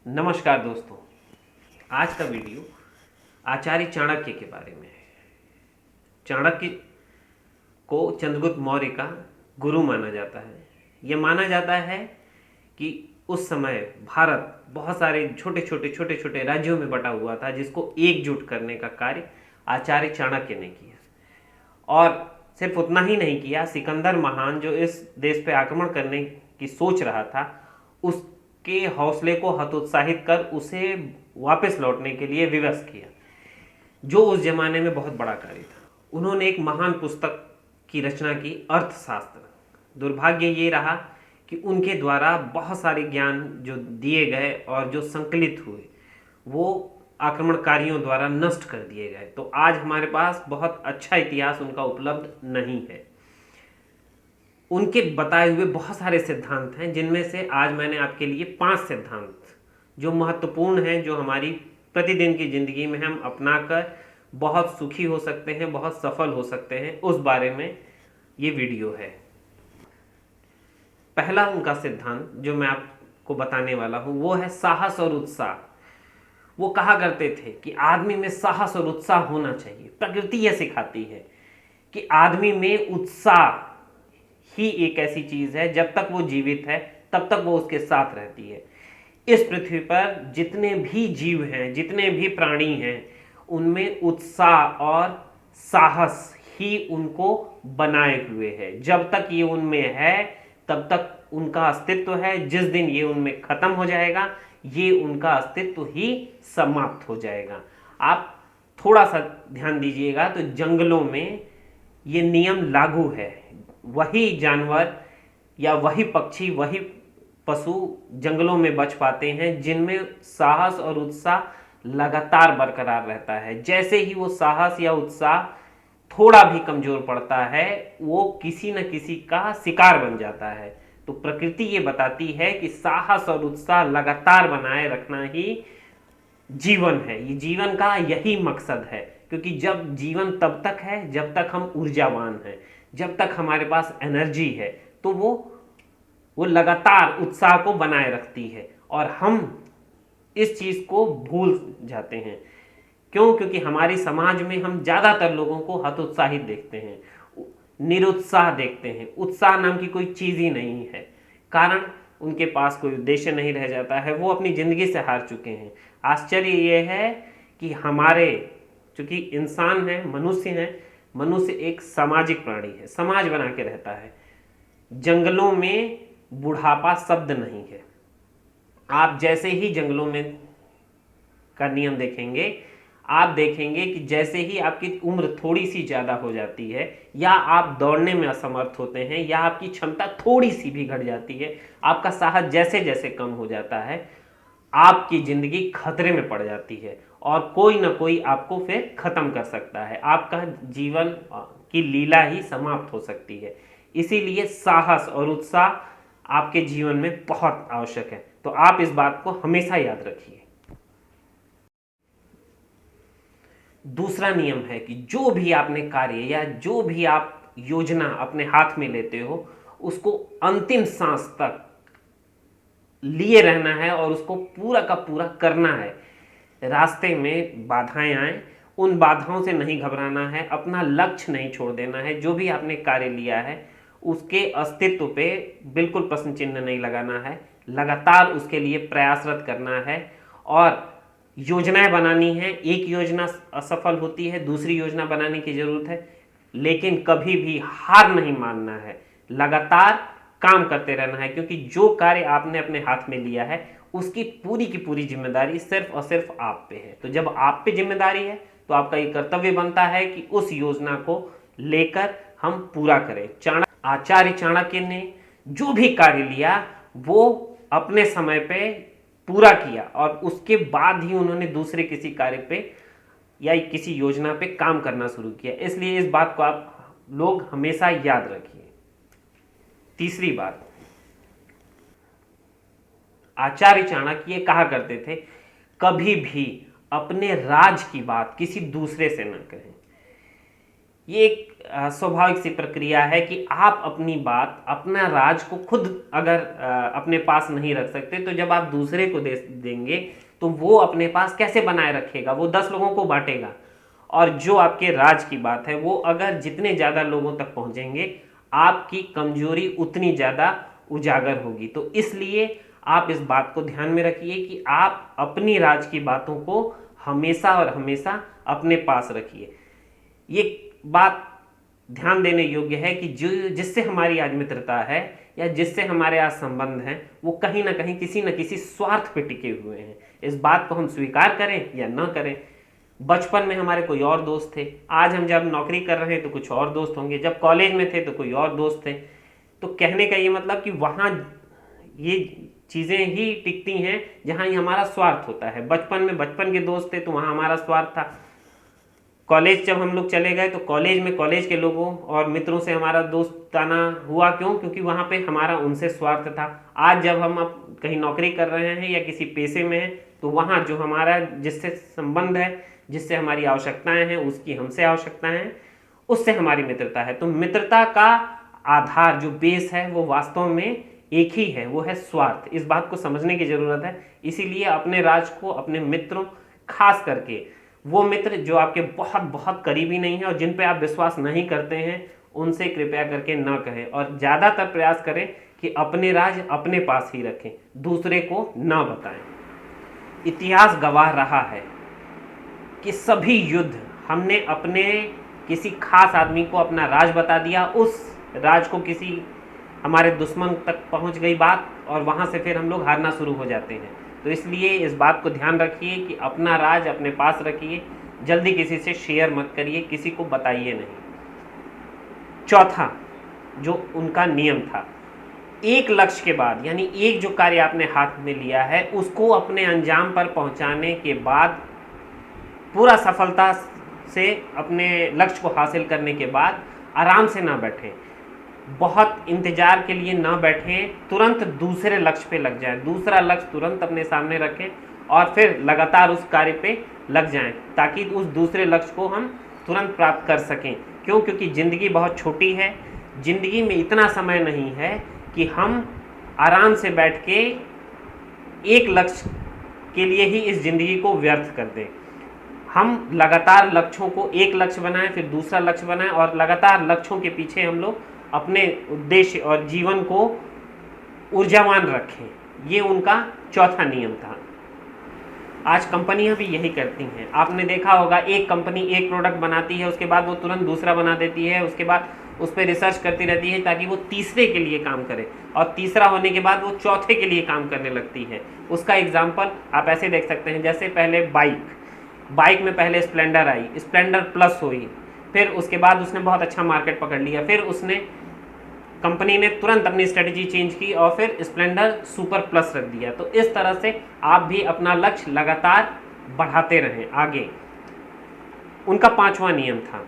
नमस्कार दोस्तों। आज का वीडियो आचार्य चाणक्य के बारे में है। चाणक्य को चंद्रगुप्त मौर्य का गुरु माना जाता है। यह माना जाता है कि उस समय भारत बहुत सारे छोटे छोटे राज्यों में बटा हुआ था, जिसको एकजुट करने का कार्य आचार्य चाणक्य ने किया। और सिर्फ उतना ही नहीं किया, सिकंदर महान जो इस देश पे आक्रमण करने की सोच रहा था, उसके हौसले को हतोत्साहित कर उसे वापस लौटने के लिए विवश किया, जो उस जमाने में बहुत बड़ा कार्य था। उन्होंने एक महान पुस्तक की रचना की, अर्थशास्त्र। दुर्भाग्य ये रहा कि उनके द्वारा बहुत सारे ज्ञान जो दिए गए और जो संकलित हुए वो आक्रमणकारियों द्वारा नष्ट कर दिए गए। तो आज हमारे पास बहुत अच्छा इतिहास उनका उपलब्ध नहीं है। उनके बताए हुए बहुत सारे सिद्धांत हैं, जिनमें से आज मैंने आपके लिए 5 सिद्धांत जो महत्वपूर्ण हैं, जो हमारी प्रतिदिन की जिंदगी में हम अपनाकर बहुत सुखी हो सकते हैं, बहुत सफल हो सकते हैं, उस बारे में ये वीडियो है। पहला उनका सिद्धांत जो मैं आपको बताने वाला हूं वो है साहस और उत्साह। वो कहा करते थे कि आदमी में साहस और उत्साह होना चाहिए। प्रकृति यह सिखाती है कि आदमी में उत्साह ही एक ऐसी चीज है, जब तक वो जीवित है तब तक वो उसके साथ रहती है। इस पृथ्वी पर जितने भी जीव हैं, जितने भी प्राणी हैं, उनमें उत्साह और साहस ही उनको बनाए हुए है। जब तक ये उनमें है तब तक उनका अस्तित्व है। जिस दिन ये उनमें खत्म हो जाएगा, ये उनका अस्तित्व ही समाप्त हो जाएगा। आप थोड़ा सा ध्यान दीजिएगा तो जंगलों में ये नियम लागू है। वही जानवर या वही पक्षी, वही पशु जंगलों में बच पाते हैं जिनमें साहस और उत्साह लगातार बरकरार रहता है। जैसे ही वो साहस या उत्साह थोड़ा भी कमजोर पड़ता है, वो किसी न किसी का शिकार बन जाता है। तो प्रकृति ये बताती है कि साहस और उत्साह लगातार बनाए रखना ही जीवन है। ये जीवन का यही मकसद है, क्योंकि जब जीवन तब तक है जब तक हम ऊर्जावान हैं, जब तक हमारे पास एनर्जी है, तो वो लगातार उत्साह को बनाए रखती है। और हम इस चीज को भूल जाते हैं। क्यों? क्योंकि हमारी समाज में हम ज्यादातर लोगों को हतोत्साहित देखते हैं, निरुत्साह देखते हैं। उत्साह नाम की कोई चीज ही नहीं है। कारण उनके पास कोई उद्देश्य नहीं रह जाता है, वो अपनी जिंदगी से हार चुके हैं। आश्चर्य ये है कि हमारे, चूंकि इंसान है, मनुष्य है, मनुष्य एक सामाजिक प्राणी है, समाज बना के रहता है। जंगलों में बुढ़ापा शब्द नहीं है। आप जैसे ही जंगलों में का नियम देखेंगे, आप देखेंगे कि जैसे ही आपकी उम्र थोड़ी सी ज्यादा हो जाती है, या आप दौड़ने में असमर्थ होते हैं, या आपकी क्षमता थोड़ी सी भी घट जाती है, आपका साहस जैसे जैसे कम हो जाता है, आपकी जिंदगी खतरे में पड़ जाती है और कोई ना कोई आपको फिर खत्म कर सकता है। आपका जीवन की लीला ही समाप्त हो सकती है। इसीलिए साहस और उत्साह आपके जीवन में बहुत आवश्यक है। तो आप इस बात को हमेशा याद रखिए। दूसरा नियम है कि जो भी आपने कार्य या जो भी आप योजना अपने हाथ में लेते हो, उसको अंतिम सांस तक लिए रहना है और उसको पूरा का पूरा करना है। रास्ते में बाधाएं आए, उन बाधाओं से नहीं घबराना है, अपना लक्ष्य नहीं छोड़ देना है। जो भी आपने कार्य लिया है उसके अस्तित्व पे बिल्कुल प्रश्न चिन्ह नहीं लगाना है, लगातार उसके लिए प्रयासरत करना है और योजनाएं बनानी है। एक योजना असफल होती है, दूसरी योजना बनाने की जरूरत है, लेकिन कभी भी हार नहीं मानना है, लगातार काम करते रहना है। क्योंकि जो कार्य आपने अपने हाथ में लिया है उसकी पूरी की पूरी जिम्मेदारी सिर्फ और सिर्फ आप पे है। तो जब आप पे जिम्मेदारी है तो आपका ये कर्तव्य बनता है कि उस योजना को लेकर हम पूरा करें। आचार्य चाणक्य ने जो भी कार्य लिया वो अपने समय पे पूरा किया और उसके बाद ही उन्होंने दूसरे किसी कार्य पे या किसी योजना पे काम करना शुरू किया। इसलिए इस बात को आप लोग हमेशा याद रखिए। तीसरी बात, आचार्य चाणक्य कहा करते थे, कभी भी अपने राज की बात किसी दूसरे से न कहें। ये एक स्वाभाविक सी प्रक्रिया है कि आप अपनी बात, अपना राज को खुद अगर अपने पास नहीं रख सकते, तो जब आप दूसरे को दे देंगे तो वो अपने पास कैसे बनाए रखेगा? वो 10 लोगों को बांटेगा। और जो आपके राज की बात है वो अगर जितने ज़्यादा लोगों तक पहुंचेंगे, आपकी कमजोरी उतनी ज़्यादा उजागर होगी। तो इसलिए आप इस बात को ध्यान में रखिए कि आप अपनी राज की बातों को हमेशा और हमेशा अपने पास रखिए। ये बात ध्यान देने योग्य है कि जो जिससे हमारी आज मित्रता है या जिससे हमारे आज संबंध हैं, वो कहीं ना कहीं किसी न किसी स्वार्थ पे टिके हुए हैं। इस बात को हम स्वीकार करें या ना करें। बचपन में हमारे कोई और दोस्त थे, आज हम जब नौकरी कर रहे हैं तो कुछ और दोस्त होंगे, जब कॉलेज में थे तो कोई और दोस्त थे। तो कहने का ये मतलब कि वहाँ ये चीज़ें ही टिकती हैं जहाँ ये हमारा स्वार्थ होता है। बचपन में बचपन के दोस्त थे तो वहाँ हमारा स्वार्थ था। कॉलेज जब हम लोग चले गए तो कॉलेज में कॉलेज के लोगों और मित्रों से हमारा दोस्ताना हुआ। क्यों? क्योंकि वहाँ पे हमारा उनसे स्वार्थ था। आज जब हम अब कहीं नौकरी कर रहे हैं या किसी पेशे में हैं तो वहाँ जो हमारा जिससे संबंध है, जिससे हमारी आवश्यकताएं हैं, उसकी हमसे आवश्यकताएं हैं, उससे हमारी मित्रता है। तो मित्रता का आधार जो बेस है वो वास्तव में एक ही है, वो है स्वार्थ। इस बात को समझने की जरूरत है। इसीलिए अपने राज को अपने मित्रों, खास करके वो मित्र जो आपके बहुत बहुत करीबी नहीं है और जिन पे आप विश्वास नहीं करते हैं, उनसे कृपया करके ना कहें। और ज़्यादातर प्रयास करें कि अपने राज अपने पास ही रखें, दूसरे को ना बताएं। इतिहास गवाह रहा है कि सभी युद्ध हमने अपने किसी खास आदमी को अपना राज बता दिया, उस राज को किसी हमारे दुश्मन तक पहुंच गई बात और वहां से फिर हम लोग हारना शुरू हो जाते हैं। तो इसलिए इस बात को ध्यान रखिए कि अपना राज अपने पास रखिए, जल्दी किसी से शेयर मत करिए, किसी को बताइए नहीं। चौथा जो उनका नियम था, एक लक्ष्य के बाद, यानी एक जो कार्य आपने हाथ में लिया है उसको अपने अंजाम पर पहुंचाने के बाद, पूरा सफलता से अपने लक्ष्य को हासिल करने के बाद आराम से ना बैठें, बहुत इंतजार के लिए ना बैठें, तुरंत दूसरे लक्ष्य पे लग जाएं, दूसरा लक्ष्य तुरंत अपने सामने रखें और फिर लगातार उस कार्य पे लग जाएं, ताकि उस दूसरे लक्ष्य को हम तुरंत प्राप्त कर सकें। क्यों? क्योंकि ज़िंदगी बहुत छोटी है, ज़िंदगी में इतना समय नहीं है कि हम आराम से बैठ के एक लक्ष्य के लिए ही इस ज़िंदगी को व्यर्थ कर दें। हम लगातार लक्ष्यों को, एक लक्ष्य बनाएं, फिर दूसरा लक्ष्य बनाएं और लगातार लक्ष्यों के पीछे हम लोग अपने उद्देश्य और जीवन को ऊर्जावान रखें। ये उनका चौथा नियम था। आज कंपनियां भी यही करती हैं। आपने देखा होगा, एक कंपनी एक प्रोडक्ट बनाती है, उसके बाद वो तुरंत दूसरा बना देती है, उसके बाद उस पर रिसर्च करती रहती है ताकि वो तीसरे के लिए काम करे, और तीसरा होने के बाद वो चौथे के लिए काम करने लगती है। उसका एग्जाम्पल आप ऐसे देख सकते हैं, जैसे पहले बाइक में पहले स्प्लेंडर आई, स्प्लेंडर प्लस हुई, फिर उसके बाद उसने बहुत अच्छा मार्केट पकड़ लिया, फिर उसने कंपनी ने तुरंत अपनी स्ट्रेटजी चेंज की और फिर स्प्लेंडर सुपर प्लस रख दिया। तो इस तरह से आप भी अपना लक्ष्य लगातार बढ़ाते रहें आगे। उनका पांचवा नियम था।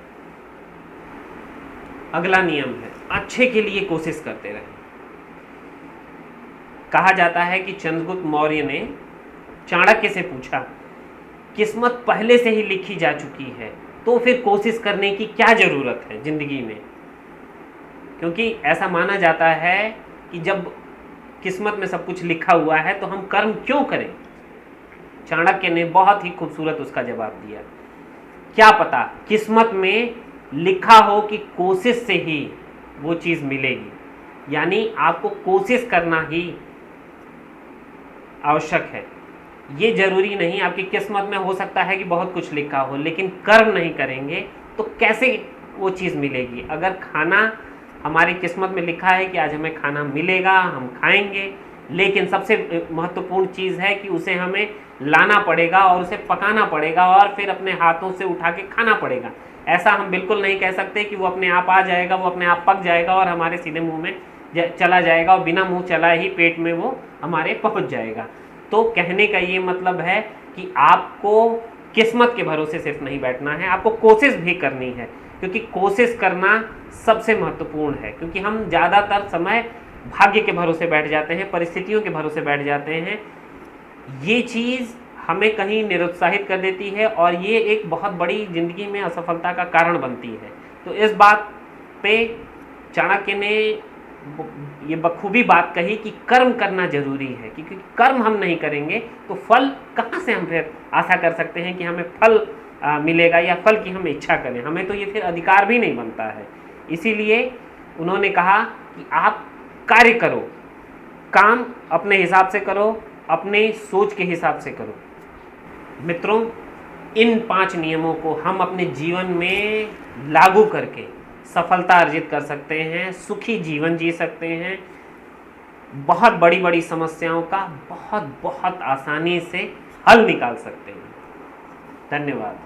अगला नियम है, अच्छे के लिए कोशिश करते रहें। कहा जाता है कि चंद्रगुप्त मौर्य ने चाणक्य से पूछा, किस्मत पहले से ही लिखी जा चुकी है तो फिर कोशिश करने की क्या जरूरत है जिंदगी में? क्योंकि ऐसा माना जाता है कि जब किस्मत में सब कुछ लिखा हुआ है तो हम कर्म क्यों करें? चाणक्य ने बहुत ही खूबसूरत उसका जवाब दिया। क्या पता किस्मत में लिखा हो कि कोशिश से ही वो चीज़ मिलेगी, यानी आपको कोशिश करना ही आवश्यक है। ये जरूरी नहीं, आपकी किस्मत में हो सकता है कि बहुत कुछ लिखा हो, लेकिन कर्म नहीं करेंगे तो कैसे वो चीज़ मिलेगी? अगर खाना हमारी किस्मत में लिखा है कि आज हमें खाना मिलेगा, हम खाएंगे, लेकिन सबसे महत्वपूर्ण चीज़ है कि उसे हमें लाना पड़ेगा और उसे पकाना पड़ेगा और फिर अपने हाथों से उठा के खाना पड़ेगा। ऐसा हम बिल्कुल नहीं कह सकते कि वो अपने आप आ जाएगा, वो अपने आप पक जाएगा और हमारे सीधे मुंह में चला जाएगा और बिना मुंह चला ही पेट में वो हमारे पहुंच जाएगा। तो कहने का ये मतलब है कि आपको किस्मत के भरोसे सिर्फ नहीं बैठना है, आपको कोशिश भी करनी है, क्योंकि कोशिश करना सबसे महत्वपूर्ण है। क्योंकि हम ज़्यादातर समय भाग्य के भरोसे बैठ जाते हैं, परिस्थितियों के भरोसे बैठ जाते हैं। ये चीज़ हमें कहीं निरुत्साहित कर देती है और ये एक बहुत बड़ी ज़िंदगी में असफलता का कारण बनती है। तो इस बात पे चाणक्य ने ये बखूबी बात कही कि कर्म करना जरूरी है, क्योंकि कर्म हम नहीं करेंगे तो फल कहाँ से हम फिर आशा कर सकते हैं कि हमें फल मिलेगा या फल की हम इच्छा करें, हमें तो ये फिर अधिकार भी नहीं बनता है। इसीलिए उन्होंने कहा कि आप कार्य करो, काम अपने हिसाब से करो, अपने सोच के हिसाब से करो। मित्रों, इन 5 नियमों को हम अपने जीवन में लागू करके सफलता अर्जित कर सकते हैं, सुखी जीवन जी सकते हैं, बहुत बड़ी बड़ी समस्याओं का बहुत बहुत आसानी से हल निकाल सकते हैं। धन्यवाद।